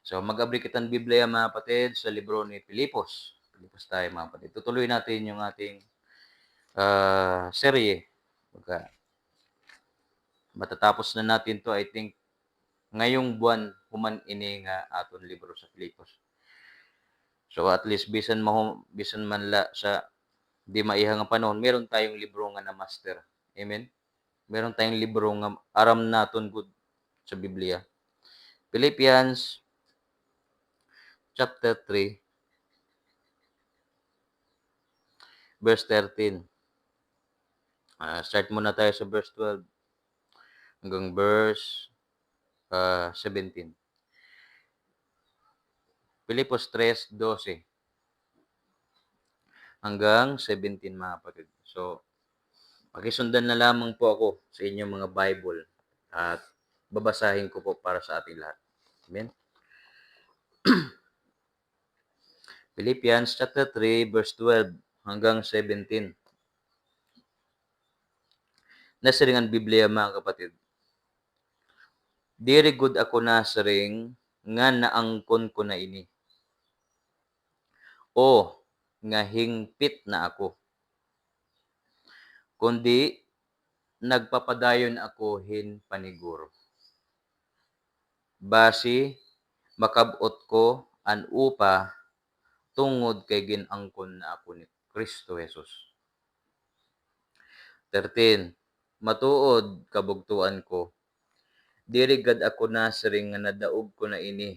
So, mag-abri kitang Biblia mga kapatid sa libro ni Filipos. Filipos tayo mga kapatid. Tutuloy natin yung ating serye. Pagka matatapos na natin to, I think, ngayong buwan human ini nga aton libro sa Filipos. So, at least bisan man la sa di maihang nga panahon, meron tayong libro nga na master. Amen? Meron tayong libro nga aram naton good sa Biblia. Philippians chapter 3, verse 13. Start muna tayo sa verse 12 hanggang verse 17. Filipos 3:12 hanggang 17 mga kapatid. So, pakisundan na lamang po ako sa inyong mga Bible at babasahin ko po para sa ating lahat. Amen? Philippians chapter 3 verse 12 hanggang 17. Nasiringan Biblia mga kapatid. Diri gud ako nasiring nga naangkon ko na ini. O nga hingpit na ako. Kundi nagpapadayon ako hin paniguro. Basi makabot ko an upa tungod kay ginangkon na ako ni Kristo Jesus. 13. Matuod kabugtuan ko. Diri gad ako nasiring nga nadaog ko na ini.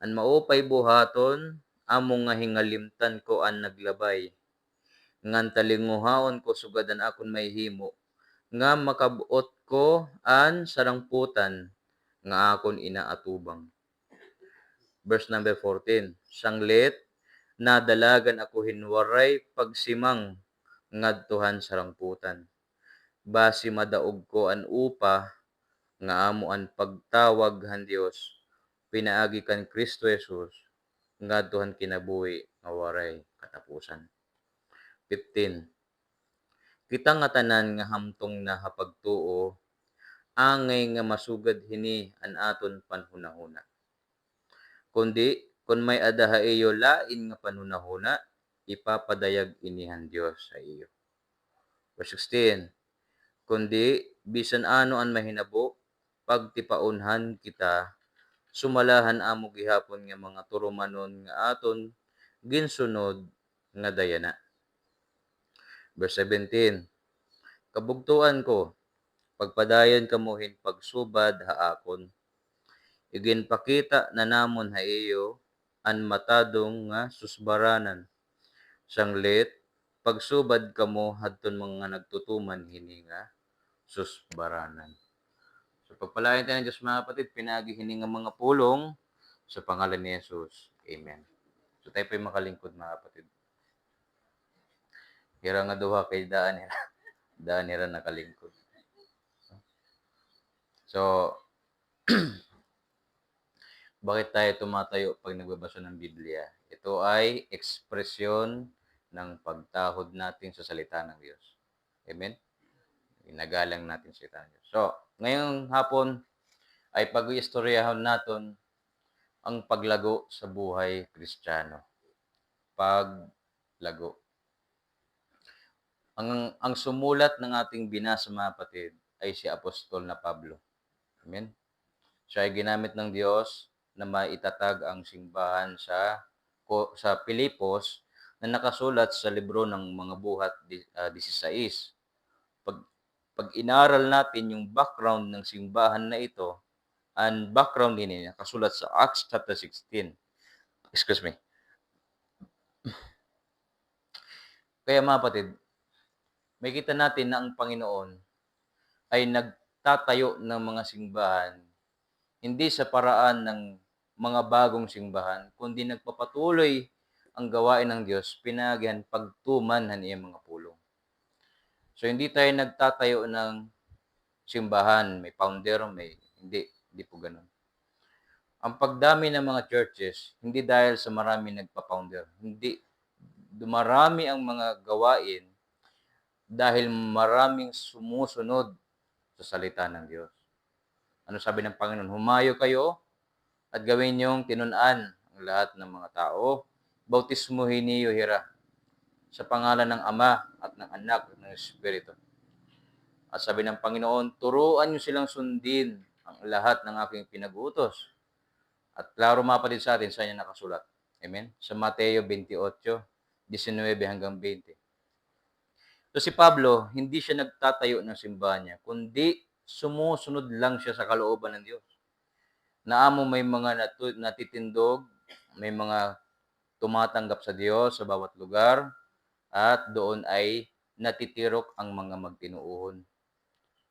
An maupay buhaton among nga hingalimtan ko an naglabay. Ngan talinguhaon ko sugadan akon mahihimo nga makabuot ko an sarangputan nga akon inaatubang. Verse number 14. Sanglit, nadalagan ako hinwaray pagsimang ngadtuhan sarangputan. Basi madaog ko an upa nga amo an pagtawag han Dios pinaagi kan Kristo Jesus ngadtuhan kinabuhi nga waray katapusan. 15. Kita nga tanan nga hamtong na hapagtuo angay nga masugad hini an aton panhunahuna. Kundi kun may adaha iyo lain nga panhunahuna, ipapadayag inihan Dios sa iyo. Verse 16. Kundi bisan ano an mahinabo, pagtipaunhan kita, sumalahan amo gihapon nga mga turumanon nga aton ginsunod nga dayana. Verse 17. Kabugtuan ko, pagpadayon kamuhin pagsubad haakon. Iginpakita na namon ha iyo an matadong nga susbaranan. Sanglit, pagsubad kamo hadton mga nagtutuman hini nga susbaranan. So pagpalain tayo ng Diyos mga kapatid, pinagi hini nga mga pulong sa pangalan ni Jesus. Amen. So tayo po'y makalingkod mga kapatid. Hira nga duha kay daan hira nakalingkod. So, bakit tayo tumatayo pag nagbabasa ng Biblia? Ito ay ekspresyon ng pagtahod natin sa salita ng Diyos. Amen? Inagalang natin sa salita ng Diyos. So, ngayong hapon ay pag-iistoryahan natin ang paglago sa buhay Kristiyano. Paglago. Ang sumulat ng ating binasa mga kapatid ay si Apostol na Pablo. Amen? Siya ay ginamit ng Diyos na maitatag ang simbahan sa Filipos na nakasulat sa libro ng mga buhat 16. Pag inaral natin yung background ng simbahan na ito, ang background din nakasulat sa Acts chapter 16. Excuse me. Kaya mga kapatid, makikita natin na ang Panginoon ay nagtatayo ng mga simbahan hindi sa paraan ng mga bagong simbahan, kundi nagpapatuloy ang gawain ng Diyos, pinagihan pagtuman han iyang mga pulong. So, hindi tayo nagtatayo ng simbahan, may founder, hindi po ganun. Ang pagdami ng mga churches, hindi dahil sa marami nagpa-founder, hindi, dumarami ang mga gawain dahil maraming sumusunod sa salita ng Diyos. Ano sabi ng Panginoon? Humayo kayo at gawin niyong tinun-an ang lahat ng mga tao. Bautismuhin niyo hira sa pangalan ng Ama at ng Anak at ng Espiritu. At sabi ng Panginoon, turuan niyo silang sundin ang lahat ng aking pinag-uutos. At klaro mapatid sa atin sa kanya nakasulat. Amen? Sa Mateo 28:19 hanggang 20. So si Pablo, hindi siya nagtatayo ng simbahan niya, kundi sumusunod lang siya sa kalooban ng Diyos. Naamo may mga natitindog, may mga tumatanggap sa Diyos sa bawat lugar, at doon ay natitirok ang mga magtinuuhon.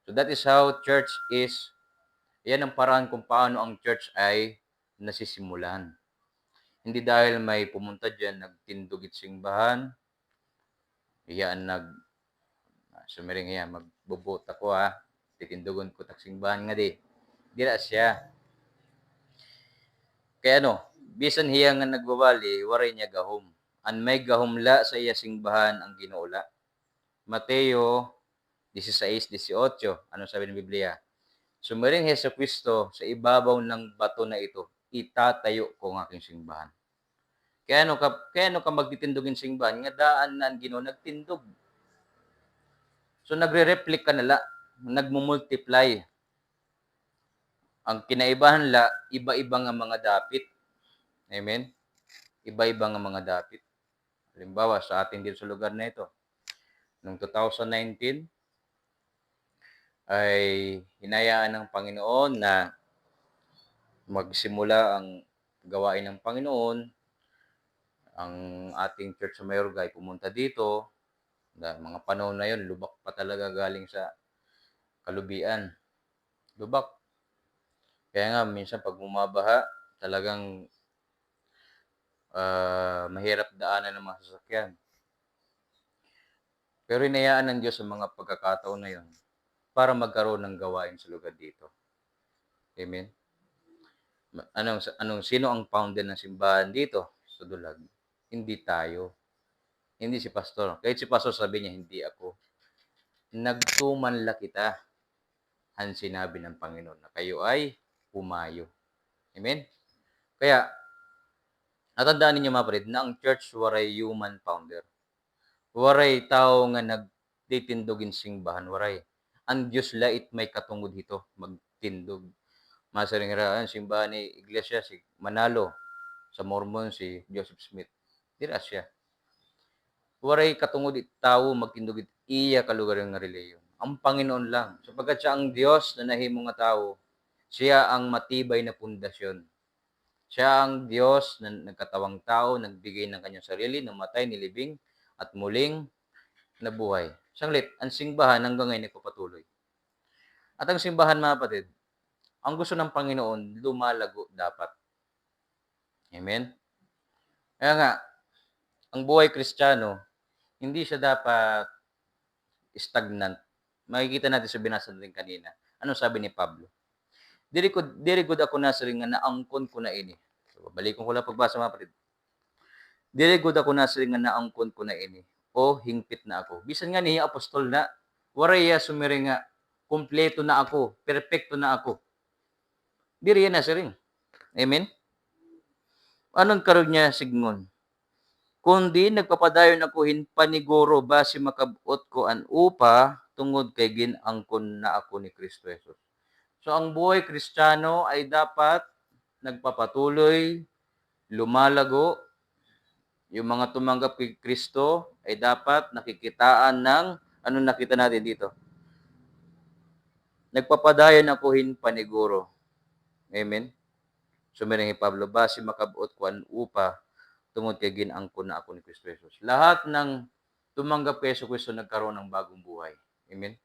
So that is how church is. Yan ang paraan kung paano ang church ay nasisimulan. Hindi dahil may pumunta dyan, nagtindugit simbahan, iyaan sumiring iya, magbubot ako titindugon ko tak simbahan nga di. Dira siya. Kaya bisan hiya nga nagbabali, waray niya gahom. An may gahumla sa iya simbahan ang ginuula. Mateo 16:18. Ano sabi ng Biblia? Sumiring Jesucristo sa ibabaw ng bato na ito, itatayo ko ang aking simbahan. Kaya ka magtitindugin simbahan, nga daan na Ginoo nagtindog. So nagre-replica nala, nagmumultiply. Ang kinaibahan iba-iba nga mga dapit. Amen? Iba-iba nga mga dapit. Halimbawa, sa ating dito sa lugar na ito, noong 2019, ay hinayaan ng Panginoon na magsimula ang gawain ng Panginoon. Ang ating church sa Mayorga ay pumunta dito. Mga panahon na yon, lubak pa talaga galing sa kalubian. Lubak. Kaya nga, minsan pag bumabaha, talagang mahirap daanan ng mga sasakyan. Pero hinayaan ng Diyos sa mga pagkakataon na yon para magkaroon ng gawain sa lugar dito. Amen? Sino ang founder ng simbahan dito sa Dulag? Hindi tayo. Hindi si pastor. Kahit si pastor sabi niya, hindi ako. Nagtumanla kita, ang sinabi ng Panginoon, na kayo ay pumayo. Amen? Kaya, natandaan ninyo mga kapatid, na ang church waray human founder. Waray tao nga nagtitindogin simbahan, waray. Ang Diyos lait may katungod hito, magtindog. Masaring raan, simbahan ni Iglesia, si Manalo, sa Mormon, si Joseph Smith. Dira siya. Waray katungod tao magtindog iya kalugar nga reliyon. Ang Panginoon lang. Sapagkat siya ang Diyos na nahimo nga tao. Siya ang matibay na pundasyon. Siya ang Diyos na nagkatawang tao, nagbigay ng kanyang sarili, namatay, nilibing, at muling nabuhay. Sanglit, ang simbahan hanggang ngayon nagpapatuloy. At ang simbahan, mga kapatid, ang gusto ng Panginoon, lumalago dapat. Amen? Kaya nga, ang buhay Kristiyano, hindi siya dapat stagnant. Makikita natin sa binasa natin kanina. Ano sabi ni Pablo? Diri gud ako nasiring nga naangkon ko na ini. So, balikan ko lang pagbasa mga kapatid. Diri gud ako nasiring nga naangkon ko na ini. O hingpit na ako. Bisan nga ni apostol na, waray sumiring nga, kompleto na ako, perpekto na ako. Diri na siring. Amen? Anong karon niya signon? Kundi nagpapadayon ako hinpaniguro base makabot ko an upa tungod kay ginangkon na ako ni Kristo Jesus. So ang buhay Kristiyano ay dapat nagpapatuloy, lumalago. Yung mga tumanggap kay Kristo ay dapat nakikitaan ng nakita natin dito. Nagpapadayon ako hinpaniguro. Amen? Sumiring ni Pablo, base makabot ko an upa tungod kay ginangkon na ako ni Kristo Jesus. Lahat ng tumanggap kay Kristo nagkaroon ng bagong buhay. Amen?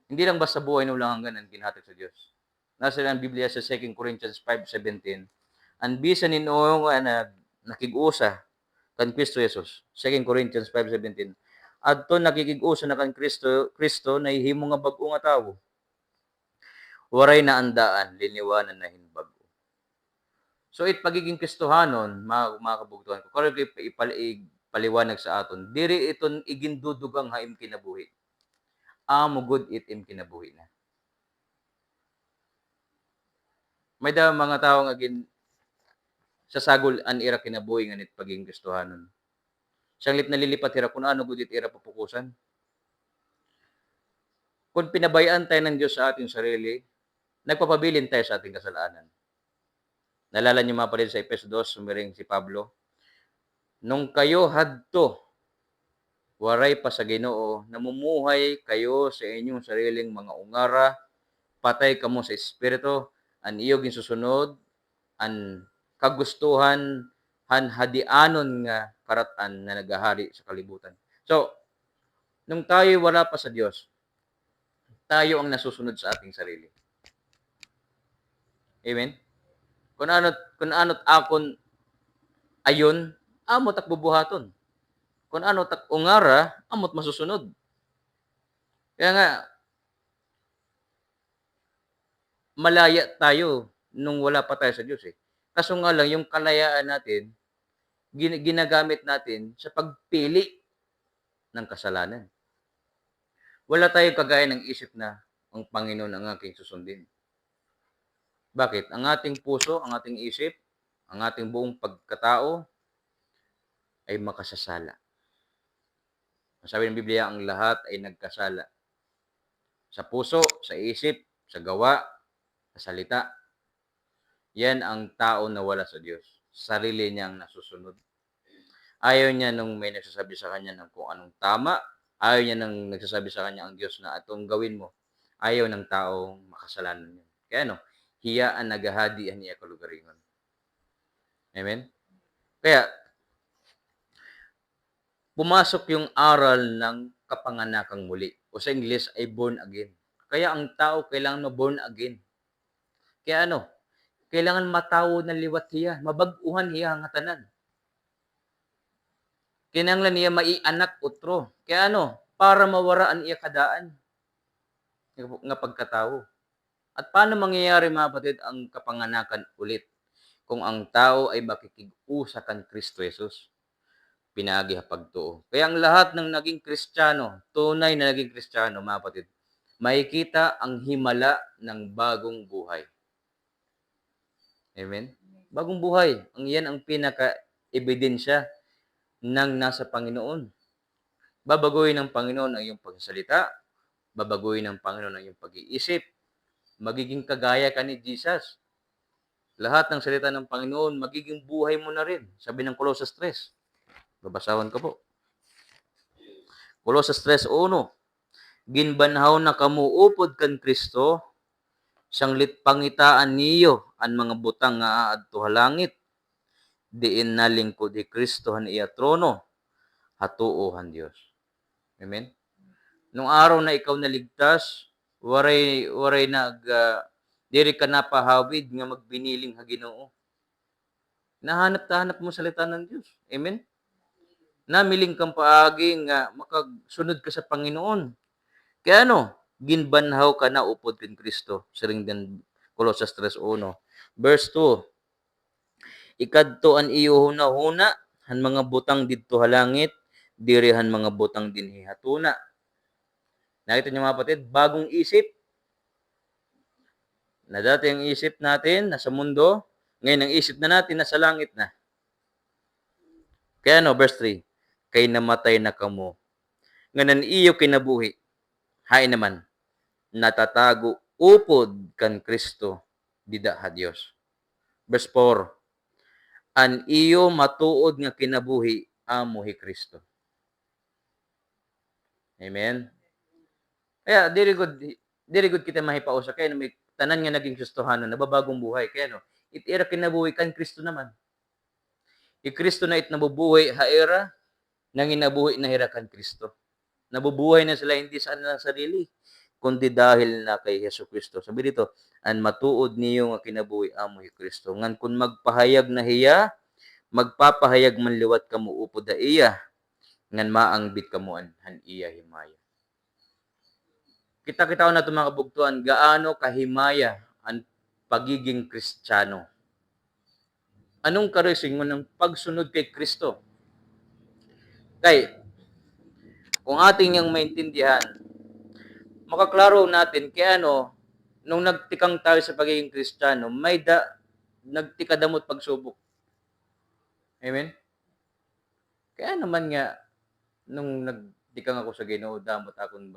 Hindi lang basta buhay na walang hanggan ang ginhatag sa Diyos. Nasa ang Biblia sa 2 Corinthians 5:17. Ang bisan ninyo nga nakig-usa kan Kristo Jesus. 2 Corinthians 5:17. Adto nakikig-usa na kan Kristo na himo nga bag-o nga tawo. Waray na andaan, liniwanan na hinbag. So pagiging Kristohanon, mga kabugtuhan ko, karon ipaliwanag sa aton, diri iton igindudugang haim kinabuhi. Mugod itim kinabuhi na. May da mga tao nga sasagol an ira kinabuhi nga nit paging Kristohanon. Siyang lit nalilipat ira kung ano gud ira pupukusan. Kung pinabayaan tayo ng Diyos sa ating sarili, nagpapabilin tayo sa ating kasalanan. Nalala niyo mga kapatid sa Efeso 2, sumiring si Pablo, nung kayo hadto, waray pa sa Ginoo, namumuhay kayo sa inyong sariling mga ungara, patay kamo sa espiritu, an iyog susunod, an kagustuhan, han hadianon nga karatan na nagahari sa kalibutan. So, nung tayo wala pa sa Diyos, tayo ang nasusunod sa ating sarili. Amen? Kung ano't akon ayon, amot ak bubuhaton. Kung ano tak ungara, amot masusunod. Kaya nga, malaya tayo nung wala pa tayo sa Diyos eh. Kaso nga lang, yung kalayaan natin, ginagamit natin sa pagpili ng kasalanan. Wala tayong kagaya ng isip na ang Panginoon ang aking susundin. Bakit? Ang ating puso, ang ating isip, ang ating buong pagkatao ay makasasala. Sabi ng Biblia, ang lahat ay nagkasala. Sa puso, sa isip, sa gawa, sa salita. Yan ang tao na wala sa Diyos. Sarili niyang nasusunod. Ayaw niya nung may nagsasabi sa kanya ng kung anong tama. Ayaw niya nang nagsasabi sa kanya ang Diyos na atong gawin mo. Ayaw ng taong makasalanan niya. Kaya hiyaan nagahadian niya kalugaringon. Amen? Kaya, pumasok yung aral ng kapanganakang muli. O sa English ay born again. Kaya ang tao kailangan born again. Kaya kailangan matawo na liwat hiya. Mabag-uhan hiya ang hatanan. Kinanglan niya maianak utro. Kaya para mawaraan iya kadaan nga pagkatao. At paano mangyayari mga kapatid ang kapanganakan ulit kung ang tao ay makikig-usa kan Kristo Jesus? Pinagi hapagtuo. Kaya ang lahat ng naging Kristiyano, tunay na naging Kristiyano mga kapatid, makikita ang himala ng bagong buhay. Amen? Bagong buhay. Yan ang pinaka-ebidensya ng nasa Panginoon. Babaguhin ng Panginoon ang iyong pagsasalita, babaguhin ng Panginoon ang iyong pag-iisip, magiging kagaya ka ni Jesus. Lahat ng salita ng Panginoon, magiging buhay mo na rin. Sabi ng Colossus 3. Babasawan ko po. Colossus 3:1. Ginbanhaw na kamuupod kan Kristo, siyang litpangitaan niyo ang mga butang nga aadto halangit. Diin nalingkod ni Kristo han iya trono, hatuohan Dios. Amen? Nung araw na ikaw naligtas, waray diri ka napahawid nga magbiniling ha Ginoo. Nahanap mo salita ng Dios. Amen? Namiling kang paagi nga makagsunod ka sa Panginoon. Kaya ginbanhaw ka na upod ken Kristo. Siring din Colossus 3:1. Verse 2. Ikadto an iyo hunahuna han mga butang didto halangit, diri han mga butang dinhi hatuna. Nakita niyo mga kapatid, bagong isip. Na dati ang isip natin nasa mundo, ngayon ang isip na natin nasa langit na. Kaya verse 3. Kay namatay na kamo. Nganan iyo kinabuhi. Hay naman, natatago upod kan Kristo dida ha Dios. Verse 4. An iyo matuod nga kinabuhi amo hi Kristo. Amen. Kaya diri good kita mahipausa kay may tanan nga naging Kristohanon nababagong buhay kaya itira kinabuhi kan Kristo naman. I Kristo na nabubuhay haera nang inabuhi na hirakan Kristo. Nabubuhay na sila hindi sa kanilang sarili, kundi dahil na kay Jesucristo. Sabi dito, an matuod niyo nga kinabuhi amo hi Kristo. Ngan kun magpahayag na hiya, magpapahayag man liwat kamo upod da iya, ngan maangbit kamo han iya himaya. Kita na ito mga kabugtuan, gaano kahimaya ang pagiging Kristiyano. Anong karesingon ng pagsunod kay Kristo? Kay, kung ating yang maintindihan, makaklaro natin kaya nung nagtikang tayo sa pagiging Kristiyano, nagtikadamot pagsubok. Amen? Kaya naman nga, nung nagtikang ako sa Ginoo, damot akong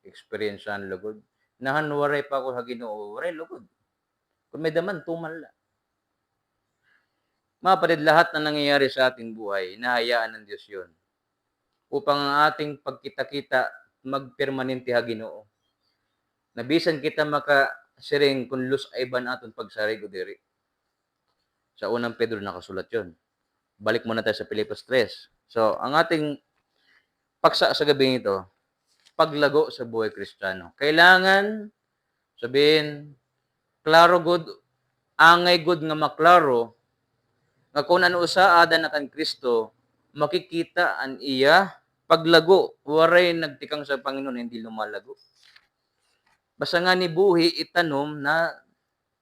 experiencean lugod. Nahanwaray pa ako sa Ginoo, waray lugod. Kung may daman, tumal. Mga kapatid, lahat na nangyayari sa ating buhay, hinahayaan ng Diyos yun. Upang ang ating pagkita-kita magpermanente ha Ginoo. Nabisan kita makasiring kung lus ay ban aton pagsarig o diri. Sa unang Pedro nakasulat yun. Balik muna tayo sa Filipos 3. So, ang ating paksa sa gabi ito, paglago sa buhay Kristiyano. Kailangan sabihin, klaro good, angay good nga maklaro, nga kung ano sa ada na kan Kristo, makikita an iya paglago. Waray nagtikang sa Panginoon, hindi lumalago. Basta nga ni buhi itanom na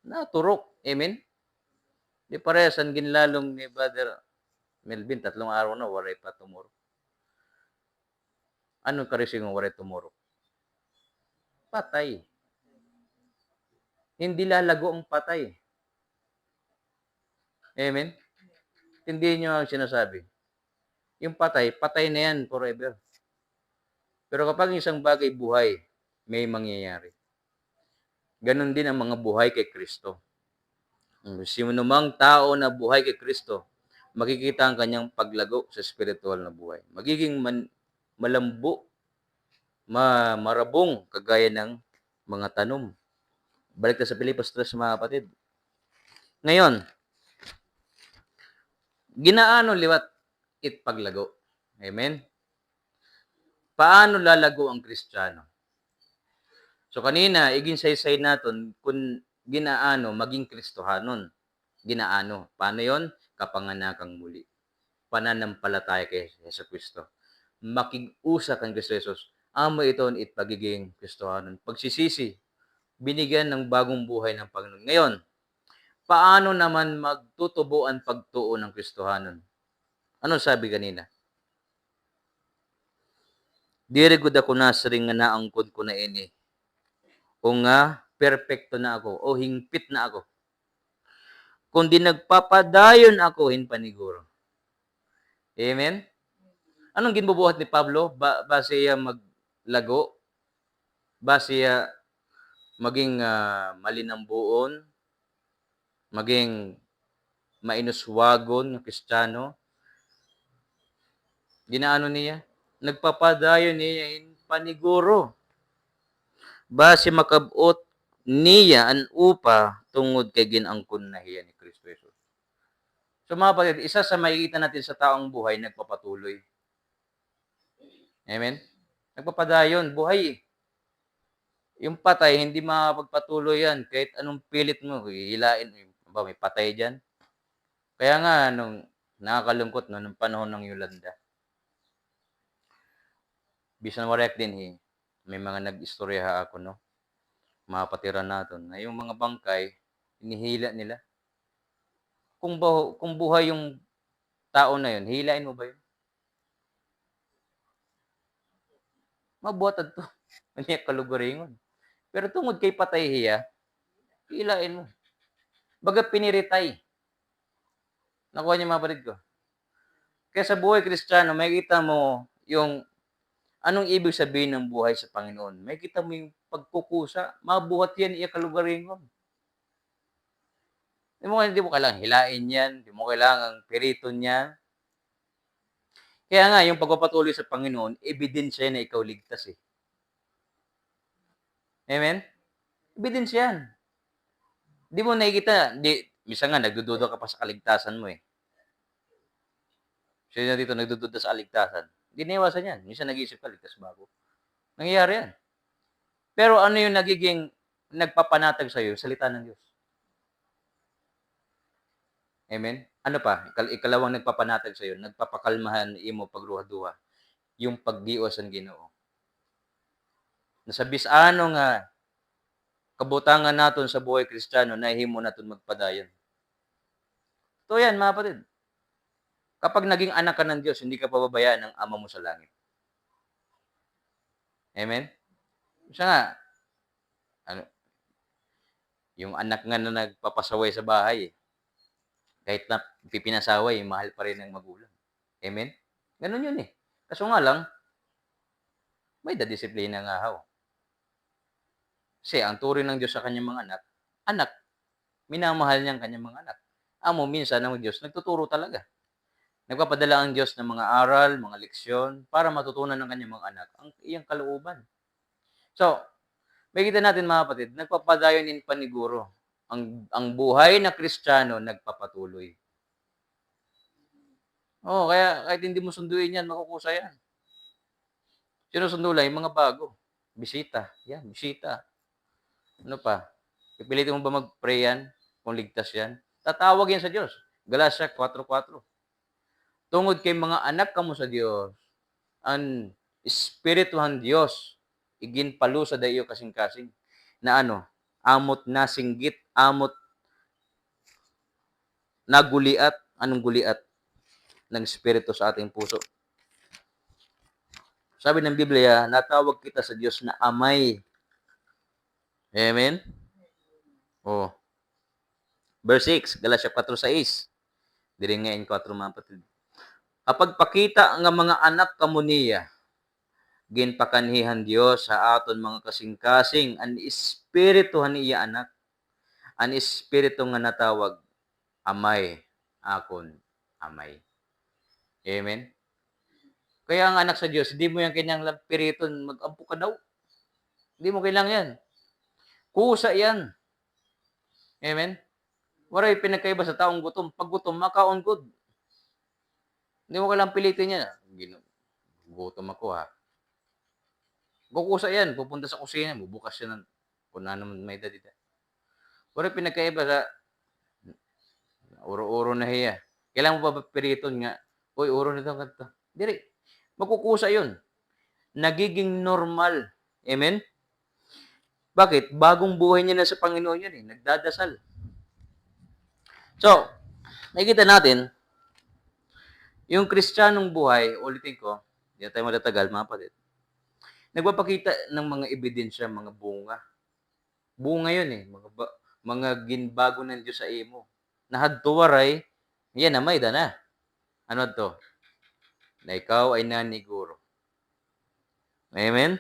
naturok. Amen? Di parehasan ginlalong ni Brother Melvin, 3 araw na, waray pa tumuro. Anong karising waray tumuro? Patay. Hindi lalago ang patay. Amen? Hindi nyo ang sinasabi. Yung patay, patay na yan forever. Pero kapag isang bagay buhay, may mangyayari. Ganon din ang mga buhay kay Kristo. Sino namang tao na buhay kay Kristo, makikita ang kanyang paglago sa spiritual na buhay. Magiging malambo, marabong, kagaya ng mga tanom. Balik na sa Filipos 3, mga kapatid. Ngayon, ginaano liwat it paglago? Amen? Paano lalago ang Kristiyano? So kanina, iginsaysay natin kung ginaano maging Kristohanon. Ginaano. Paano yon? Kapanganakang muli. Pananampalataya kay Yesu Kristo. Makig-usa kang Kristo Jesus. Amo iton it pagiging Kristohanon. Pagsisisi, binigyan ng bagong buhay ng Panginoon. Ngayon, paano naman magtutubo ang pagtuo ng Kristohanon? Ano sabi kanina? Diri gud ako nasring nga naangkod ko na ini. O nga, perfecto na ako, o hingpit na ako. Kundi nagpapadayon ako hinpaniguro. Amen? Anong ginbubuhat ni Pablo? Base siya maglago? Base siya maging malinambuon? Maging mainuswagon ng Kristiyano? Ginaano niya? Nagpapadayon niya hinpaniguro. Base makabot niya an upa tungod kay ginangkon na hiya ni Kristo Jesus. So mga kapatid, isa sa makikita natin sa taong buhay, nagpapatuloy. Amen? Nagpapadayon, buhay. Yung patay, hindi makapagpatuloy yan. Kahit anong pilit mo, hilain. Ba, may patay dyan. Kaya nga, nung nakakalungkot, nung panahon ng Yolanda, bisan warek din, may mga nag-istorya ako, no? Mga patira natin, na yung mga bangkay, inihila nila. Kung buhay yung tao na yun, hilain mo ba yun? Mabuhatad to. Hindi kalugaringon. Pero tungod kay patay hiya, hilain mo. Baga piniritay. Nakuha niyo mga parid ko. Kaya sa buhay Kristiyano, makikita mo yung anong ibig sabihin ng buhay sa Panginoon. Makikita mo yung pagkukusa. Mabuhat yan, iya kalugaringon. Hindi mo kailangan hilain yan. Hindi mo kailangan piriton yan. Kaya nga, yung pagpapatuloy sa Panginoon, ebidensya na ikaw ligtas eh. Amen? Ebidensya yan. Di mo nakikita, misa nga, nagdududa ka pa sa kaligtasan mo eh. Siya dito, nagdududa sa kaligtasan. Hindi naiwasan yan. Misa nag-iisip ka, ligtas bago. Nangyayari yan. Pero ano yung nagiging nagpapanatag sa'yo? Salita ng Diyos. Amen? Ano pa? Ikalawang nagpapanatag sa'yo, nagpapakalmahan imo pagruha-duha, yung paggios ang Ginoo. Nasabis ano nga, kabutangan naton sa buhay Kristiyano, nahimo naton magpadayon. Ito yan, mga kapatid. Kapag naging anak ka ng Diyos, hindi ka pababayaan ng Ama mo sa langit. Amen? Siya nga, Yung anak nga na nagpapasaway sa bahay, eh. Kahit na pipinasaway, mahal pa rin ng magulang. Amen? Gano'n yun, eh. Kaso nga lang, may dadisiplina nga ho. Kasi ang turing ng Diyos sa kanyang mga anak, anak. Minamahal niya ang kanyang mga anak. Amo, minsan ang Diyos nagtuturo talaga. Nagpapadala ang Diyos ng mga aral, mga leksyon, para matutunan ng kanyang mga anak ang iyang kalooban. So, makikita natin mga kapatid, nagpapadayon din paniguro. Ang buhay na Kristiyano nagpapatuloy. Kaya kahit hindi mo sunduin yan, makukusa yan. Sinusundo lang yung mga bago. Bisita. Yan, bisita. Ano pa? Pipilitin mo ba mag-pray yan? Kung ligtas yan? Tatawag yan sa Diyos. Galatia 4:4. Tungod kay mga anak kamo sa Diyos, ang espirituhan Diyos, iginpalo sa dayo kasing-kasing, na ano, amot nasinggit, amot naguliat, anong guliat ng Espiritu sa ating puso. Sabi ng Biblia, natawag kita sa Diyos na amay. Amen? Verse 6, Galatia 4:6. Diri nga in 4 mga kapatid. Kapag pakita nga mga anak kamo niya, ginpakanhihan Dios sa aton mga kasing-kasing an espiritu niya anak, an espiritu nga natawag amay, akon amay. Amen. Kaya ang anak sa Dios, hindi mo yan kinahanglan piriton mag-ampo ka daw. Hindi mo kailangan yan. Kusa yan. Amen. Waray pinagkaiba sa taong gutom. Pag gutom, makaon good. Hindi mo kailangan pilitin yan. Gutom ako ha. Kukusa yan. Pupunta sa kusina. Bubukas siya ng kung ano may dadida. Waray pinagkaiba sa uro-uro na hiya. Kailangan mo ba piriton nga? Uy, uro nito ganito. Diri. Magkukusa yun. Nagiging normal. Amen? Bakit? Bagong buhay niya na sa Panginoon yan eh. Nagdadasal. So, nakikita natin, yung Kristiyanong buhay, ulitin ko, hindi na tayo matatagal, mga kapatid, nagpapakita ng mga ebidensya, mga bunga. Bunga yun eh. Mga ginbago ng Diyos sa imo. Nahadtuwaray, yan na may dana. Ano to? Na ikaw ay naniguro. Amen?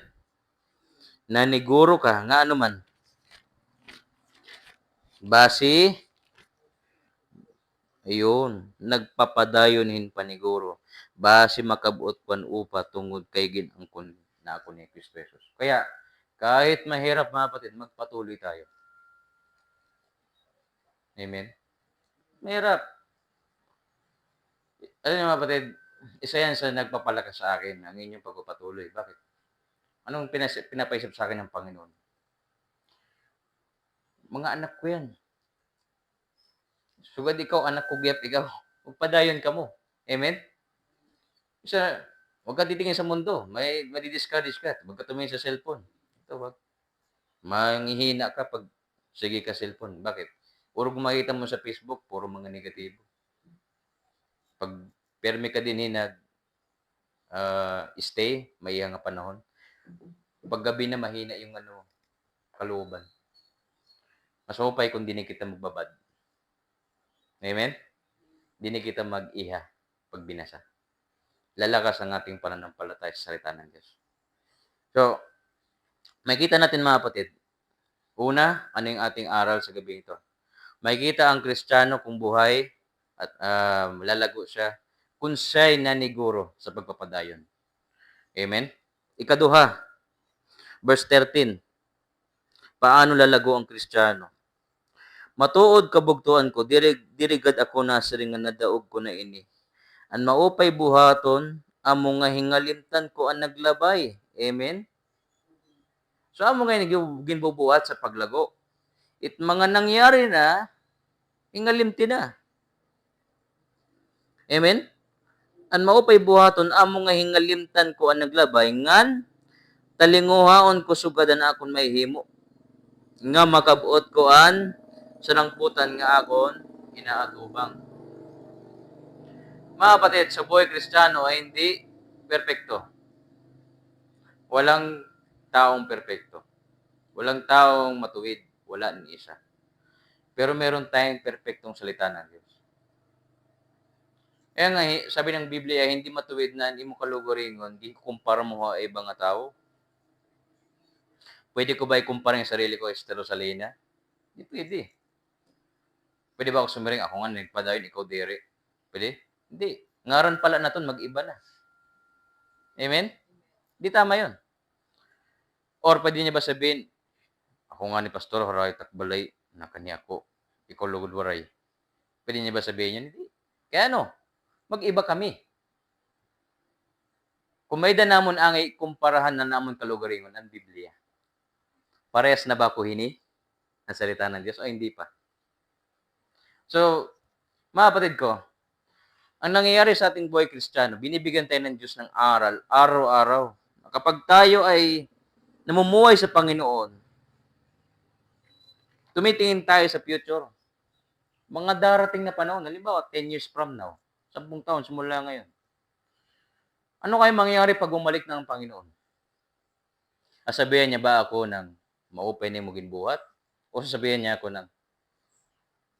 Naniguro ka, nga ano man. Basi, ayun, nagpapadayon paniguro. Basi makabuot pan upa tungod kay ginangkon na ako ni Kristo Jesus. Kaya, kahit mahirap mga kapatid, magpatuloy tayo. Amen? Mahirap. Alam niyo mga kapatid, isa yan sa nagpapalakas sa akin, ang inyong pagpapatuloy. Bakit? Anong pinapaisip sa akin ng Panginoon? Mga anak ko yan. Sugad ikaw, anak ko, giyap ikaw. Magpadayon ka mo. Amen? Isa, huwag ka titingin sa mundo. May madidiscourage ka. Huwag ka tumingin sa cellphone. Ito, wag. Manghihina ka pag sige ka cellphone. Bakit? Puro makita mo sa Facebook, puro mga negatibo. Pag permi ka din stay, may nga panahon. Pag gabi na mahina yung kalooban. Masupay kung di kita magbabad. Amen? Di kita mag-iha pag binasa. Lalakas ang ating pananampalataya sa salita ng Diyos. So, makikita natin mga kapatid, una, ano yung ating aral sa gabi ito? Makikita ang Kristiyano kung buhay at lalago siya kung siya'y naniguro sa pagpapadayon. Amen? Ikaduha, verse 13. Paano lalago ang Kristiyano? Matuod kabugtuan ko, dirigad ako na siringan na daog ko na ini. An maupay buhaton, amo nga hingalimtan ko ang naglabay. Amen? So, amo nga ginbubuhat sa paglago. It mga nangyari na, hingalimti na. Amen? An maupay buhaton, amo nga hingalimtan ko ang naglabay, ngan talinguhaon ko sugadan akon may himo. Nga makabuot ko an sanangputan nga akon inaatubang. Mga kapatid, sa buhay Kristiyano ay hindi perpekto. Walang taong perpekto. Walang taong matuwid. Wala ni isa. Pero meron tayong perpektong salita ng Diyos. Kaya nga, sabi ng Biblia, hindi matuwid na hindi mo kalugaringon, di kumpara mo sa ibang nga tao. Pwede ko ba ikumpara yung sarili ko kay Rosalina? Hindi pwede. Pwede ba ako sumiring? Ako nga nagpadayon, ikaw dere. Pwede? Hindi. Ngaran pala na ton, mag-iba na. Amen? Di tama yon. Or pwede niya ba sabihin, ako nga ni Pastor, haray takbalay, na kanya ako, ikaw lugod waray. Pwede niya ba sabihin yun? Hindi. Kaya ano? Mag-iba kami. Kung may danamon angay, kumparahan na namon kalugaringon ang Biblia. Parehas na ba ko hini? Ang salita ng Diyos? O hindi pa? So, mga kapatid ko, ang nangyayari sa ating buhay Kristiyano, binibigyan tayo ng Diyos ng aral, araw-araw. Kapag tayo ay namumuhay sa Panginoon, tumitingin tayo sa future. Mga darating na panahon, halimbawa 10 years from now, 10 taon simula ngayon. Ano kaya mangyayari pag bumalik ng Panginoon? Sasabihin niya ba ako ng maupay na mo ginbuhat? O sasabihin niya ako ng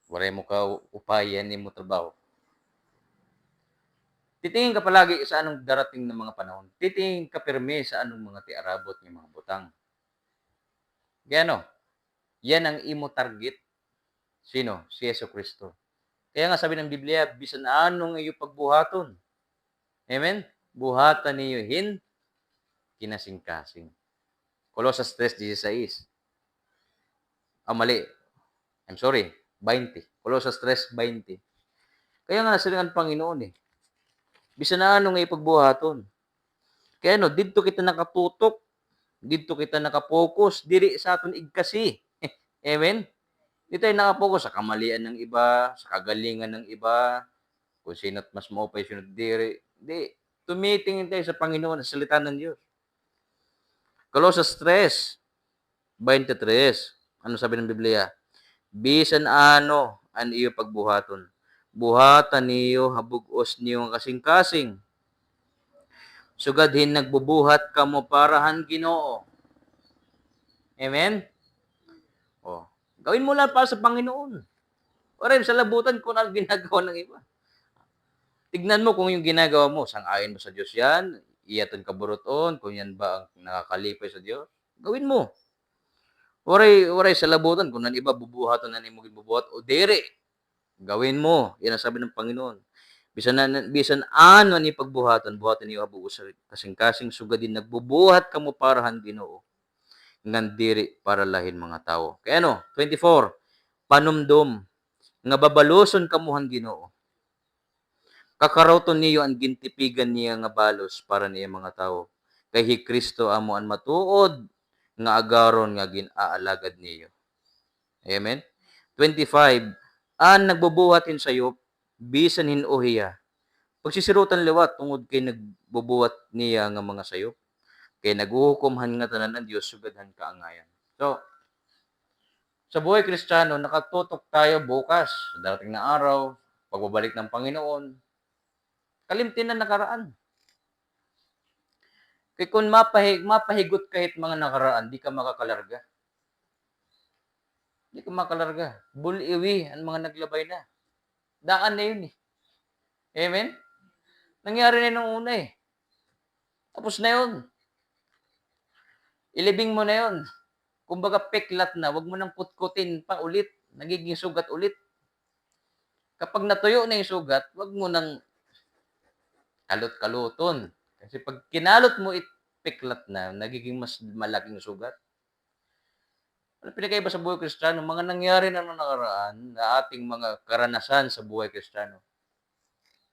waray mo ka upayan ni mo trabaho? Titingin ka palagi sa anong darating na mga panahon. Titingin ka pirmi sa anong mga tiarabot ng mga butang. Gano? Yan ang imo target. Sino? Si Yesu Kristo. Kaya nga sabi ng Biblia, bisan anong iyo pagbuhaton. Amen? Buhatan niyo kinasing-kasing. Colossus 3:16. Mali. I'm sorry. 20. Colossus 3:20. Kaya nga nasilingan Panginoon eh. Bisan na anong ipagbuhaton. Kaya no, dito kita nakatutok. Dito kita nakapokus. Diri sa aton igkasi. Amen? Dito tayo nakapokus sa kamalian ng iba, sa kagalingan ng iba, kung sino't mas maupay, sino't diri. Hindi. Tumitingin tayo sa Panginoon, sa salita ng Diyos. Colossus 3:23. Ano sabi ng Biblia? Bisan ano ang iyo pagbuhaton. Buhatan niyo, habugos niyo ang kasing-kasing. Sugadhin nagbubuhat kamo parahan Ginoo. Amen? Oh, gawin mo lang para sa Panginoon. O rin, sa labutan kung ano ginagawa ng iba. Tignan mo kung yung ginagawa mo, sang-ayon mo sa Diyos yan, iyaton kaburuton, kung yan ba ang nakakalipay sa Diyos, gawin mo. Waray sa labutan, kung nan iba bubuhatan na mo gibubuhat, o dere, gawin mo. Yan ang sabi ng Panginoon. Bisan ano ni pagbuhatan, buhatan niyo habugo sa kasing-kasing sugadin nagbubuhat kamo parahan Ginoo. Ngan diri para lahin mga tao. Kaya ano, 24, panumdum nga babaloson kamuhan Ginoo. Kakaroton niyo ang gintipigan niya nga balos para niya mga tao. Kay Kristo amo an matuod nga agaron nga ginaalagad niyo. Amen? 25, an nagbubuhatin sayo, bisan hinuhiya. Pagsisirutan liwat tungod kay nagbubuhat niya nga mga sayop. Kay naghuhukumhan nga tanan ng Dios sugadhan kaangayan. So, sa buhay Kristiyano, nakatutok tayo bukas, sa darating na araw, pagbabalik ng Panginoon, kalimtin na nakaraan. Kaya kung mapahigot kahit mga nakaraan, di ka makakalarga. Di ka makalarga. Buliwi ang mga naglabay na. Daan na yun eh. Amen? Nangyari na nung una eh. Tapos na yun. Ilibing mo na yun. Kumbaga peklat na, wag mo nang kutkutin pa ulit. Nagiging sugat ulit. Kapag natuyo na yung sugat, wag mo nang kalot-kaluton. Kasi pag kinalot mo peklat na, nagiging mas malaking sugat. Ano pinakaiba sa buhay Kristiyano? Mga nangyari na nung nakaraan na ating mga karanasan sa buhay Kristiyano.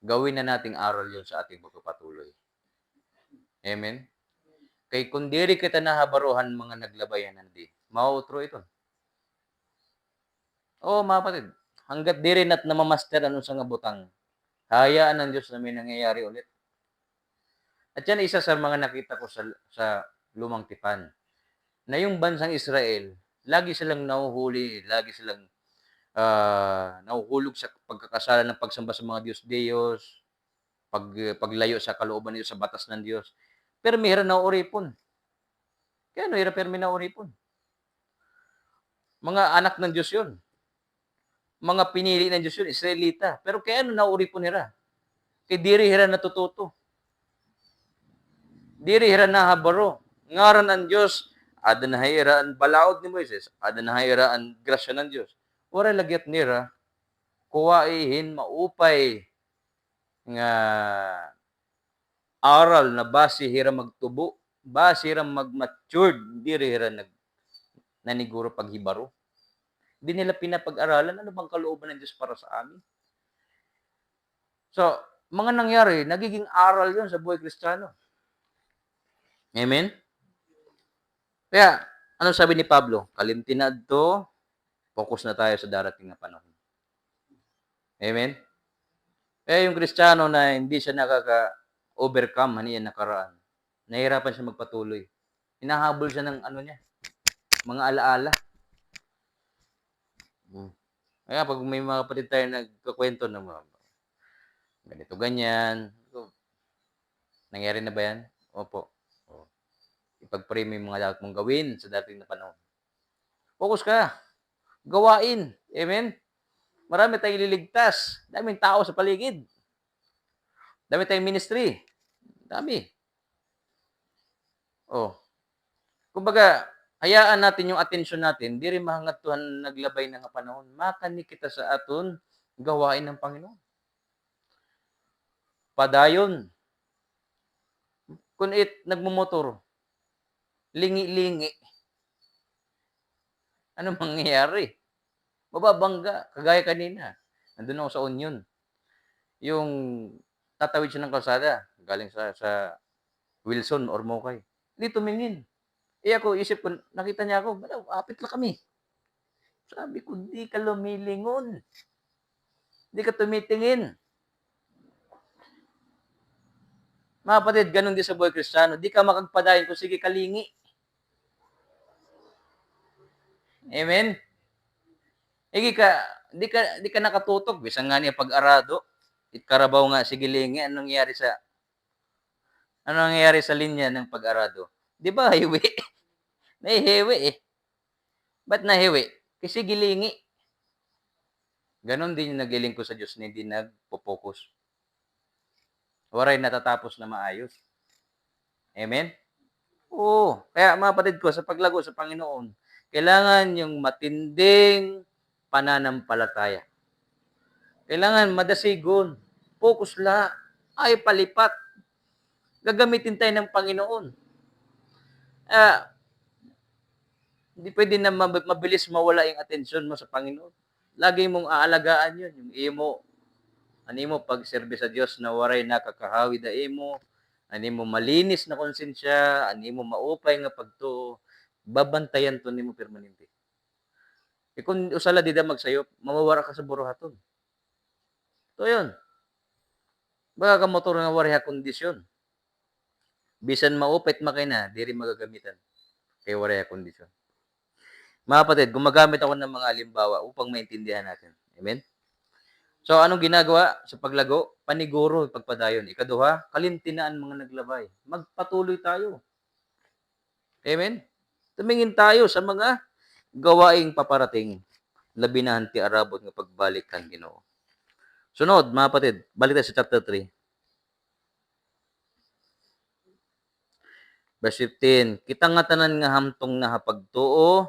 Gawin na nating aral yun sa ating pagpapatuloy. Amen? Kay kung diri kita nahabaruhan mga naglabayan hindi, mautro ito. Oo, mga kapatid. Hanggat diri na't namamaster ano sa nga butang, hayaan ng Diyos na may nangyayari ulit. At yan isa sa mga nakita ko sa lumang tipan. Na yung bansang Israel, lagi silang nahuhuli, lagi silang nahuhulog sa pagkakasala ng pagsamba sa mga Diyos-Diyos, paglayo sa kalooban nila sa batas ng Diyos. Pero mayroon na uripon. Kaya no, hirap permi na uripon. Mga anak ng Diyos yun. Mga pinili ng Diyos yun, Israelita. Pero kaya ano nauri po nila? Kay diri hira natututo. Diri hira na habaro. Ngaran ang Diyos, adan na hira ang balaod ni Moises, adan na hira ang grasya ng Diyos. Wala lagyat nira, kuwaihin maupay nga aral na base hira magtubo, base hira mag-matured, diri hira naniguro paghibaro. Di nila pinapag-aralan ano bang kalooban ng Diyos para sa amin. So, mga nangyari, nagiging aral yun sa buhay Kristiyano. Amen? Kaya, ano sabi ni Pablo? Kalimtinad to, focus na tayo sa darating na panahon. Amen? Kaya yung Kristiyano na hindi siya nakaka-overcome haniyan nakaraan, nahihirapan siya magpatuloy. Hinahabol siya ng ano niya, mga alaala. Kaya pag may mga kapatid tayo nagkakwento ng mga ganito, ganyan, nangyari na ba yan? Opo. Ipag-pray mo yung mga dapat mong gawin sa dating na panahon. Focus ka. Gawain. Amen? Marami tayong ililigtas. Daming tao sa paligid. Dami tayong ministry. Dami. Kumbaga, hayaan natin yung atensyon natin, di rin mahangatuhan naglabay ng panahon. Makani kita sa aton gawain ng Panginoon. Padayon. Kung nagmumotor, lingi-lingi. Ano mangyayari? Mababangga. Kagaya kanina. Nandun ako sa Union. Yung tatawid siya ng kalsada, galing sa Wilson or Mokay. Hindi tumingin. Ako, isip ko, nakita niya ako, apit lang kami. Sabi ko, di ka lumilingon. Di ka tumitingin. Mga kapatid, ganun din sa buhay Kristiyano. Di ka makagpadayon kung sige kalingi. Amen? Di ka nakatutok. Bisan nga niya pag-arado. Karabaw nga, sige lingi. Anong nangyayari sa linya ng pag-arado? Di ba, hiwi? Nahihiwi eh. Ba't nahiwi? Kasi gilingi. Ganon din yung nagiling ko sa Diyos na hindi nagpo-focus. Waray natatapos na maayos. Amen? Oo. Kaya mga kapatid ko, sa paglago sa Panginoon, kailangan yung matinding pananampalataya. Kailangan madasigon. Focus la. Ay palipat. Gagamitin tayo ng Panginoon. Hindi pwede na mabilis mawala yung atensyon mo sa Panginoon. Lagi mong aalagaan yun. Yung imo pag-serve sa Diyos na waray nakakahawi da imo, mo malinis na konsensya, mo maupay nga pagtuo, babantayan to nimo permanente. Kung usala di da magsayop, mamawara ka sa buruhaton. To yun. Baka ka motor nga wariha kondisyon. Bisan maupit makina, di rin magagamitan. Kaya wariha kondisyon. Mga kapatid, gumagamit ako ng mga halimbawa upang maintindihan natin. Amen? So, anong ginagawa sa paglago? Paniguro, pagpadayon. Ikaduha, kalimtinaan mga naglabay. Magpatuloy tayo. Amen? Tumingin tayo sa mga gawaing paparating. Labi na hanti arabot ng pagbalik kang Ginoo. Sunod, mga kapatid, balik tayo sa chapter 3. Verse 15, kita nga tanan nga hamtong na hapagtuo,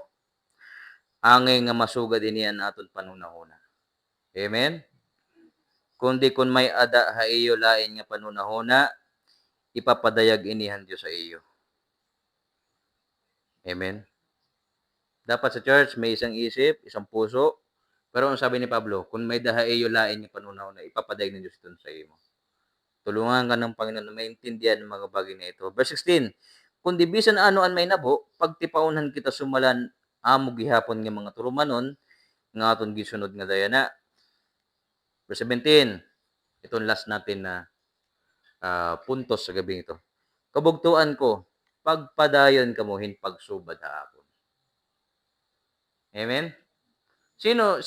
angay nga masugad iniyan aton panunahona. Amen? Kundi kung may ada ha iyo lain nga panunahona, ipapadayag inihan Diyos sa iyo. Amen? Dapat sa church, may isang isip, isang puso. Pero ang sabi ni Pablo, kung may daha iyo lain nga panunahona, ipapadayag ng Diyos doon sa iyo. Tulungan ka ng Panginoon na maintindihan ng mga bagay na ito. Verse 16, kundi bisan anoan may nabo, pagtipaunan kita sumalan, amo gihapon nga mga turumanon, nga aton gisunod nga dayana. Verse 17, itong last natin na puntos sa gabi ito. Kabugtuan ko, pagpadayon kamo pagsubad hapon. Amen? Sino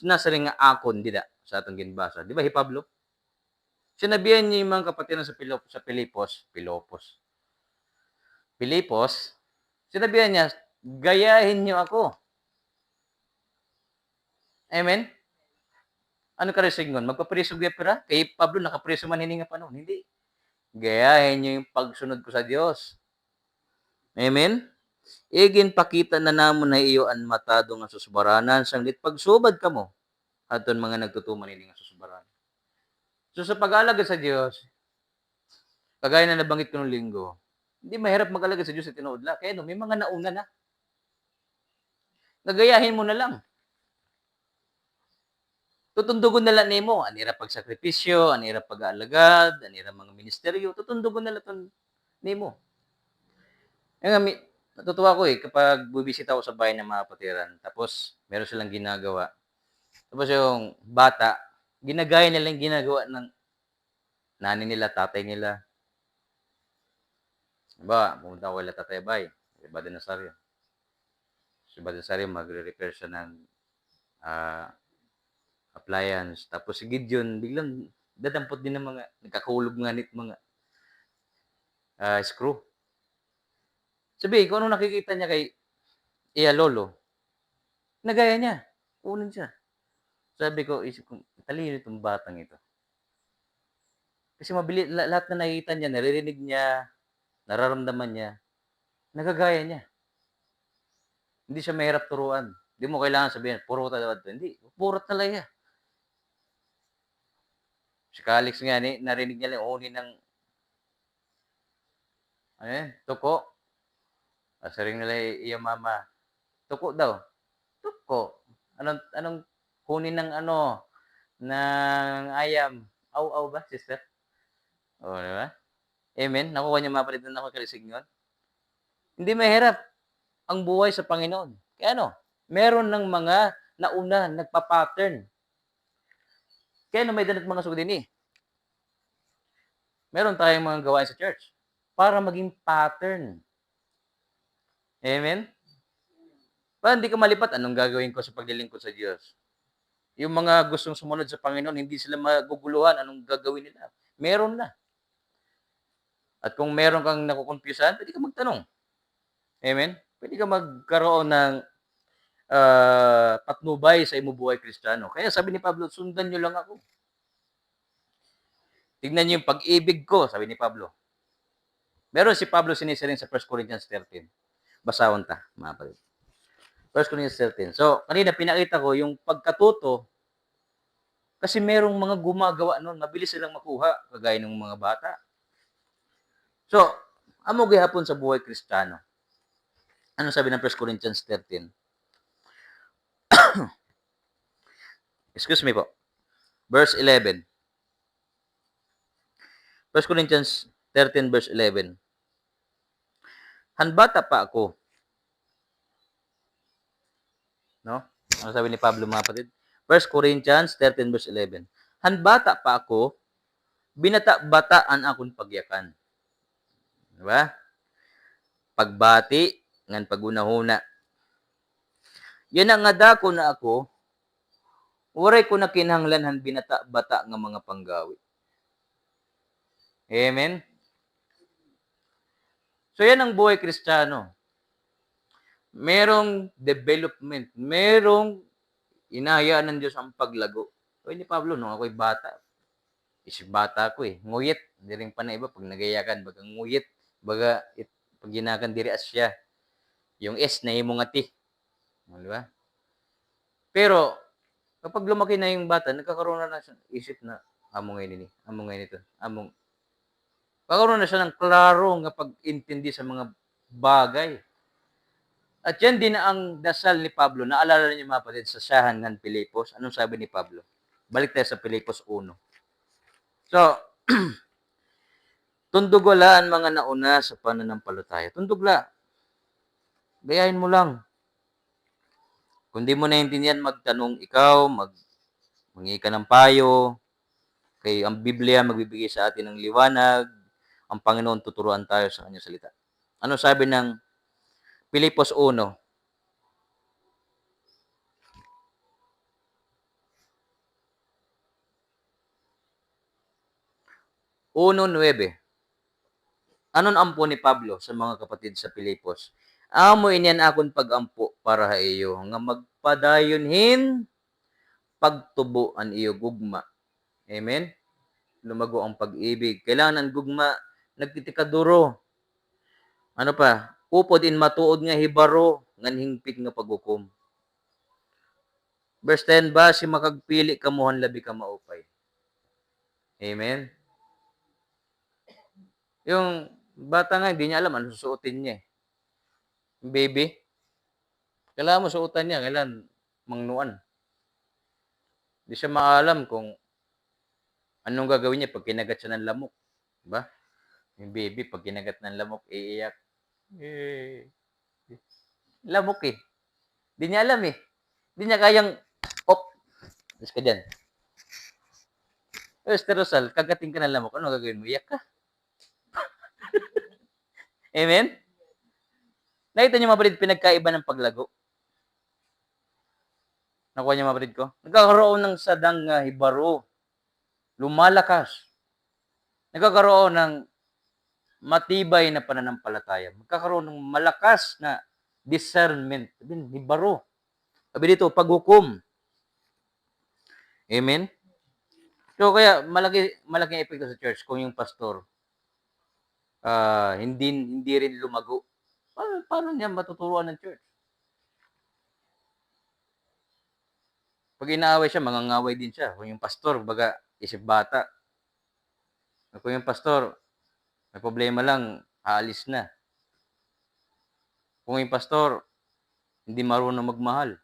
nasa ring akon dida sa atong ginbasa? Di ba hi Pablo? Sinabihan niya yung mga kapatid sa Pilipos, sinabihan niya, gayahin niyo ako. Amen? Ano ka resignon? Magpapriso gyud pira? Kay Pablo nakapriso man hini nga panahon, hindi. Gayahin niyo yung pagsunod ko sa Dios. Amen? Igin pakita na namon na iyo an matado nga susubaranan sanglit pagsubad kamo adton mga nagtutuman ini nga susubaranan. So sa pag-alagad sa Dios, kagaya na nabanggit ko nung linggo, hindi mahirap mag-alagad sa Diyos sa tinuod la. Kaya no, may mga nauna na. Gagayahin mo na lang. Tutundugon na lang nimo, anira pagsakripisyo, anira pag-aalagad, anira mga ministeryo, tutundugon na lang nimo. Nga natutuwa ko kapag bubisita ako sa bahay ng mga kapatiran, tapos meron silang ginagawa. Tapos yung bata, ginagaya nila yung ginagawa ng nanay nila, tatay nila. Diba, pumunta ako kay Tatay Bay, Bada Nazario. Si Bada Nazario, magre-repair siya ng appliance. Tapos si Gideon, biglang dadampot din ng mga, nagkakulog nga nit mga screw. Sabi, kung anong nakikita niya kay Iya Lolo, nagaya niya. Kunin siya. Sabi ko, isip ko, talino itong batang ito. Kasi mabili, lahat na nakikita niya, naririnig niya, nararamdaman niya, nagagaya niya. Hindi siya mahirap turuan. Hindi mo kailangan sabihin, puro talaga ito. Hindi, puro talaga. Si Calix nga, narinig niya lang, uni ng, tuko. Saring nila iya mama, tuko daw. Tuko. Anong kunin ng ng ayam? Aw ba, sister? O, di ba? Amen? Nakuha niya mapalit na ako kalisignon. Hindi mahirap ang buhay sa Panginoon. Kaya meron ng mga nauna, nagpa-pattern. Kaya may danat mga sugdini. Meron tayong mga gawain sa church para maging pattern. Amen? Para hindi ka malipat, anong gagawin ko sa paglilingkod sa Diyos? Yung mga gustong sumunod sa Panginoon, hindi sila maguguluhan, anong gagawin nila? Meron na. At kung meron kang nakukonfyusan, pwede ka magtanong. Amen? Pwede ka magkaroon ng patnubay sa imong buhay Kristiyano. Kaya sabi ni Pablo, sundan nyo lang ako. Tignan nyo yung pag-ibig ko, sabi ni Pablo. Meron si Pablo sinisiring sa 1 Corinthians 13. Basahon ta, mga kapatid. 1 Corinthians 13. So, kanina pinakita ko yung pagkatuto kasi merong mga gumagawa noon, mabilis silang makuha, kagaya ng mga bata. So, amo gihapon sa buhay Kristiyano. Ano sabi ng 1 Corinthians 13? Excuse me po. Verse 11. 1 Corinthians 13 verse 11. Hanbata pa ako. No? Ano sabi ni Pablo mga kapatid? 1 Corinthians 13 verse 11. Hanbata pa ako, binata-bataan akong pagyakan. Diba? Pagbati, ngan pagunahuna. Yan ang nga dako na ako, uray ko na kinahanglanhan binata-bata nga mga panggawi. Amen? So yan ang buhay Kristiyano. Merong development, merong inahayaan ng Diyos ang paglago. So ni Pablo, nung ako'y bata, isip bata ko nguyit, hindi rin pa na iba, pag nagayakan, baga nguyit, baga pag ginakan diri as siya. Yung S na imong ati. Di ba? Pero, kapag lumaki na yung bata, nagkakaroon na siya isip na, amo ngayon ito, kakaroon na siya ng klaro nga pag-intindi sa mga bagay. At yan din ang dasal ni Pablo. Naalala niyo mga kapatid sa siyahan ng Pilipos. Anong sabi ni Pablo? Balik tayo sa Pilipos 1. So, tundugla ang mga nauna sa pananampalataya. Tundugla. Gayahin mo lang. Kung di mo naintindihan, magtanong ikaw, mangi ka ng payo. Kay ang Biblia magbibigay sa atin ng liwanag. Ang Panginoon tuturuan tayo sa kanyang salita. Ano sabi ng Pilipos 1? 1:9. Anon ampo ni Pablo sa mga kapatid sa Pilipos? Amo inyan akon pag-ampo para ha iyo nga magpadayonhin pagtubo an iyo gugma. Amen? Lumago ang pag-ibig. Kailangan ang gugma nagtitikaduro. Ano pa? Upod in matuod nga hibaro ngan hingpit nga paghukom. Verse 10, basi makagpili kamuhan labi ka maupay. Amen? Yung bata nga, hindi niya alam ano susuotin niya. Yung baby, kailangan mo suotan niya, kailangan mangnuan. Hindi siya maalam kung anong gagawin niya pag kinagat siya ng lamok. Diba? Yung baby, pag kinagat ng lamok, iiyak. Lamok eh. Hindi niya alam eh. Hindi niya kayang, Mas ka dyan. Esther Rosal, kagating ka ng lamok, ano gagawin mo? Iyak ka. Amen? Nakita niyo mga kapatid, pinagkaiba ng paglago. Nakuha niyo mga kapatid ko? Nagkakaroon ng sadang hibaro. Lumalakas. Nagkakaroon ng matibay na pananampalataya. Magkakaroon ng malakas na discernment. Hibaro. Sabi dito, paghukom. Amen? So kaya malaking epekto sa church kung yung pastor hindi rin lumago. Paano niya matuturuan ng church? Pag inaaway siya, mangangaway din siya. Kung yung pastor, baga, isip bata. Kung yung pastor, may problema lang, aalis na. Kung yung pastor, hindi marunong magmahal,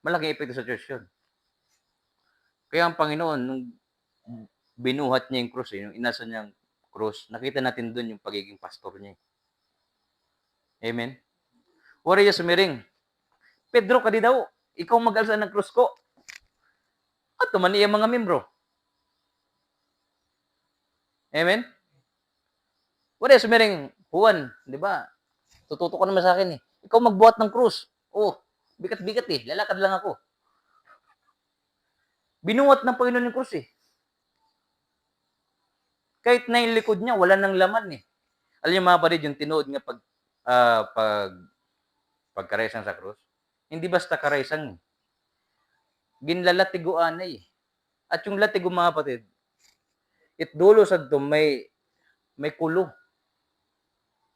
malaking epekto sa church yun. Kaya ang Panginoon, nung binuhat niya yung krus, yung inasa niyang krus, nakita natin doon yung pagiging pastor niya. Amen? Wari niya sumiring. Pedro, kadi daw, ikaw mag-alsa ng krus ko. At tumani ang mga membro. Amen? Wari niya sumiring. Juan, di ba? Tututo ka naman sa akin eh. Ikaw magbuhat ng krus. Oh, bigat-bigat eh. Lalakad lang ako. Binuhat ng Panginoon yung krus eh. Kahit na yung likod niya, wala nang laman eh. Alam niyo mga parid, yung tinuod nga pagkaresang sa krus, hindi basta karesang. Ginlalatiguan na eh. At yung latigo mga patid, itdulo sa ito may kulo.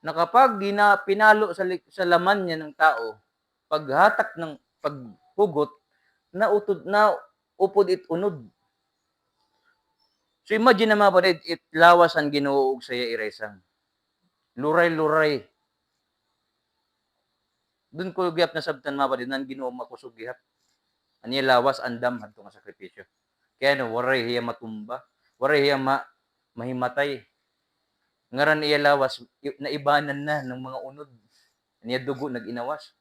Na kapag pinalo sa laman niya ng tao, paghatak ng paghugot, na upod it unod. So imagine na mga patid, itlawas ang Ginoo sa iya iresang. Luray-luray. Doon ko gihap na sabtan mga patid, nan Ginoo makusog gihap. Ani lawas andam hadto nga sakripisyo. Kaya waray hiya matumba, waray hiya mahimatay. Ngaran iya lawas naibanan na ng mga unod. Niya dugo nag-inawas.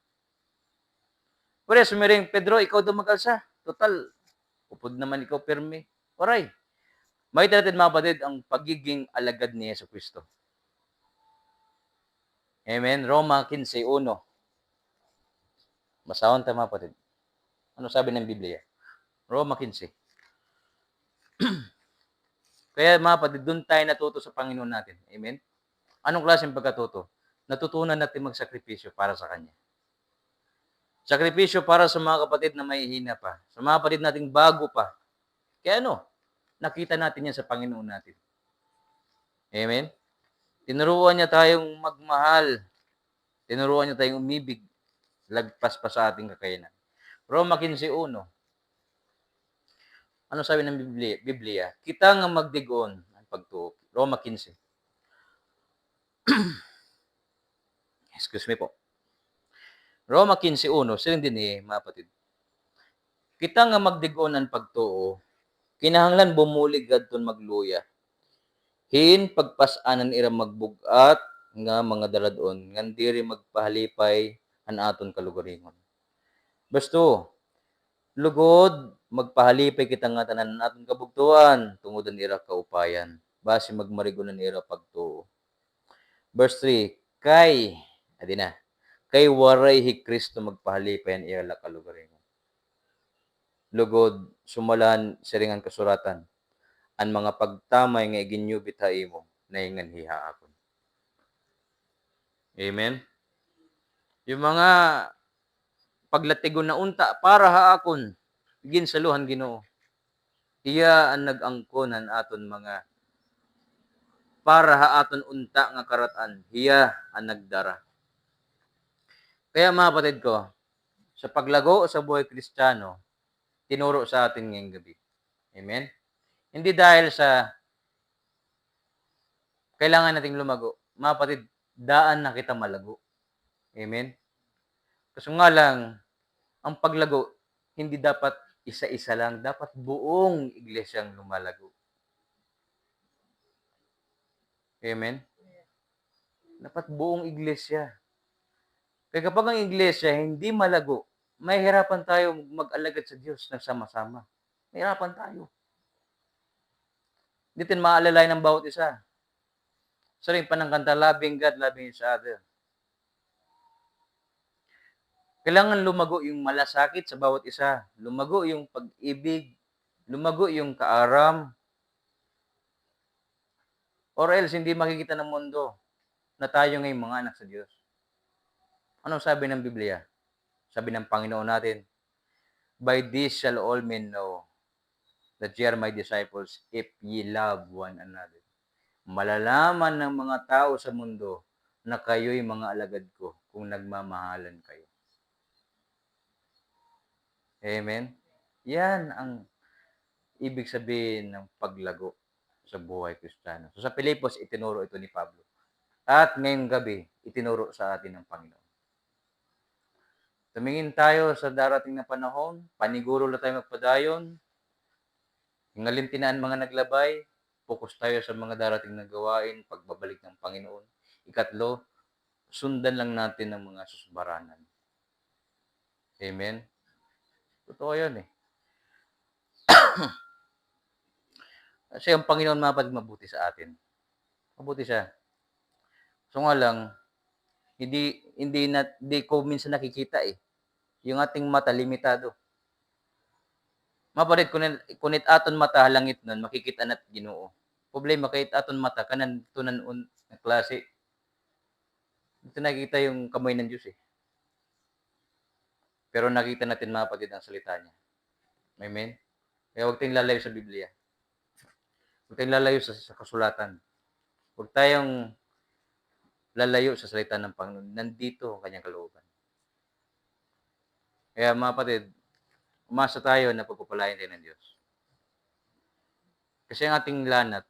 Pero sumiring, Pedro, ikaw daw mag-alsa. Total, upod naman ikaw permi. Waray. Makita natin mga kapatid ang pagiging alagad ni Yesu Kristo. Amen. Roma 15:1. Masahon tayo mga kapatid. Ano sabi ng Biblia? Roma 15. Kaya mga kapatid, doon tayo natuto sa Panginoon natin. Amen? Anong klaseng pagkatuto? Natutunan natin magsakripisyo para sa Kanya. Sakripisyo para sa mga kapatid na may hina pa. Sa mga kapatid nating bago pa. Kaya nakita natin yan sa Panginoon natin. Amen? Tinuruan niya tayong magmahal. Tinuruan niya tayong umibig. Lagpas pa sa ating kakayanan. Roma 15:1. Ano sabi ng Biblia? Kita nga magdigon ang pagtuo. Roma 15. Excuse me po. Roma 15:1. Siling din mga kapatid. Kita nga magdigon ang pagtuo. Kinahanglan bumulig adton magluya. Hin pagpasanan ira magbugat nga mga daladon ngan diri magpahalipay an aton kalugaringon. Basto lugod magpahalipay kita nga tanan aton kabugtuan tungod an ira kaupayan base magmarigunan ira pagtuo. Verse 3, kay waray hi Kristo magpahalipay an ira kalugaringon. Lugod sumalan siringan kasuratan an mga pagtamay nga iginyubit ha imo naingan hihaakon. Amen. Yung mga paglatigon na unta para haakon ginsaluhan Ginoo. Iya ang nag-angkonan aton mga para haaton unta nga karatan, hiya ang nagdara. Kaya mga kapatid ko, sa paglago sa buhay Kristiyano, tinuro sa atin ngayong gabi. Amen? Hindi dahil sa kailangan nating lumago. Mga kapatid, daan na kita malago. Amen? Kaso nga lang, ang paglago, hindi dapat isa-isa lang. Dapat buong iglesyang lumalago. Amen? Dapat buong iglesia. Kaya kapag ang iglesia hindi malago, mahihirapan tayo mag-alagad sa Diyos ng sama-sama. Mahirapan tayo. Hindi natin maalalayan ng bawat isa. Sa rin panangkanta, loving God, loving each other. Kailangan lumago yung malasakit sa bawat isa. Lumago yung pag-ibig. Lumago yung kaaram. Or else, hindi makikita ng mundo na tayo ngayong mga anak sa Diyos. Anong sabi ng Biblia? Sabi ng Panginoon natin, by this shall all men know that ye are my disciples if ye love one another. Malalaman ng mga tao sa mundo na kayo'y mga alagad ko kung nagmamahalan kayo. Amen? Yan ang ibig sabihin ng paglago sa buhay Kristiyano. So sa Pilipos, itinuro ito ni Pablo. At ngayong gabi, itinuro sa atin ng Panginoon. Tumingin tayo sa darating na panahon, paniguro na tayo magpadayon, hingalintinaan mga naglabay, focus tayo sa mga darating na gawain, pagbabalik ng Panginoon. Ikatlo, sundan lang natin ang mga susubaranan. Amen? Totoo yun eh. Kasi ang Panginoon mabuti sa atin. Mabuti siya. So nga lang, hindi ko minsan nakikita eh. Yung ating mata, limitado. Mapalit, kunit aton mata halangit nun, makikita nat Ginoo. Problema, kahit aton mata, kanan tunan na klase. Ito nakikita yung kamay ng Diyos eh. Pero nakita natin mga kapatid ang salita niya. Amen? Kaya huwag tayong lalayo sa Biblia. Huwag tayong lalayo sa kasulatan. Huwag tayong lalayo sa salita ng Panginoon. Nandito ang kanyang kalooban. Kaya mga kapatid, umasa tayo na pagpapalain tayo ng Diyos. Kasi ang ating lanat,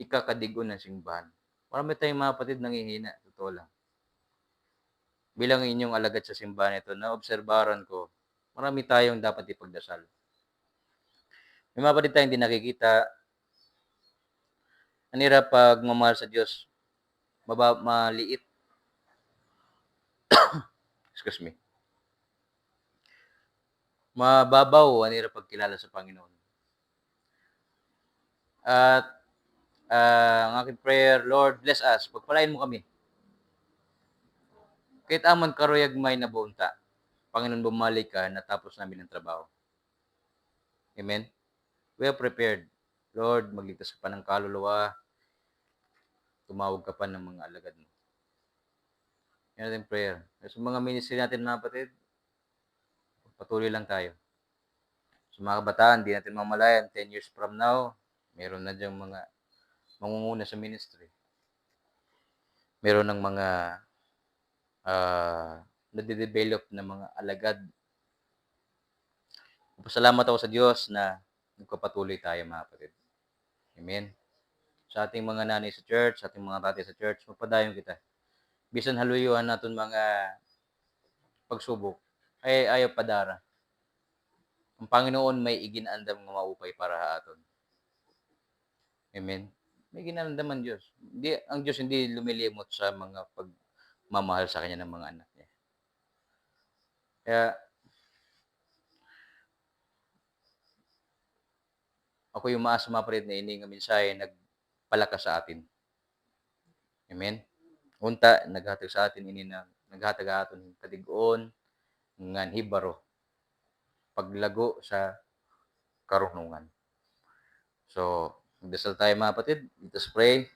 ikakadigon ng simbahan. Marami tayong mga kapatid nanghihina, totoo lang. Bilang inyong alagad sa simbahan ito, naobserbaran ko, marami tayong dapat ipagdasal. May mga kapatid tayong hindi nakikita, anira pag mamahal sa Diyos, maliit. Excuse me. Mababaw, anira pagkilala sa Panginoon. At ang aking prayer, Lord, bless us. Pagpalain mo kami. Kahit aman karoyag may nabunta, Panginoon, bumalik ka, natapos namin ang trabaho. Amen? We are prepared. Lord, magligtas ka pa ng kaluluwa. Tumawag ka pa ng mga alagad mo. Yan natin prayer. Sa mga ministry natin, mga kapatid, patuloy lang tayo. Sa mga kabataan, di natin mamalayan, 10 years from now, meron na diyang mga mangunguna sa ministry. Meron ng mga nade-develop na mga alagad. Pasalamat ako sa Diyos na nagpapatuloy tayo, mga kapatid. Amen. Sa ating mga nanay sa church, sa ating mga tatay sa church, magpadayon kita. Bisan haluyuhan natin mga pagsubok, ay ayaw padara. Ang Panginoon may iginandam nga maupay para aton. Amen. May ginandam ang Diyos. Ang Diyos hindi lumilimot sa mga pagmamahal sa kanya ng mga anak niya. Kaya, ako yung maasa mga kapatid na ini nga mensahe nagpalakas sa atin. Amen. Unta, naghatag sa atin ini na naghatag aton kadigon ngan hibaro paglago sa karunungan. So, magdasal tayo mga kapatid. Let us pray.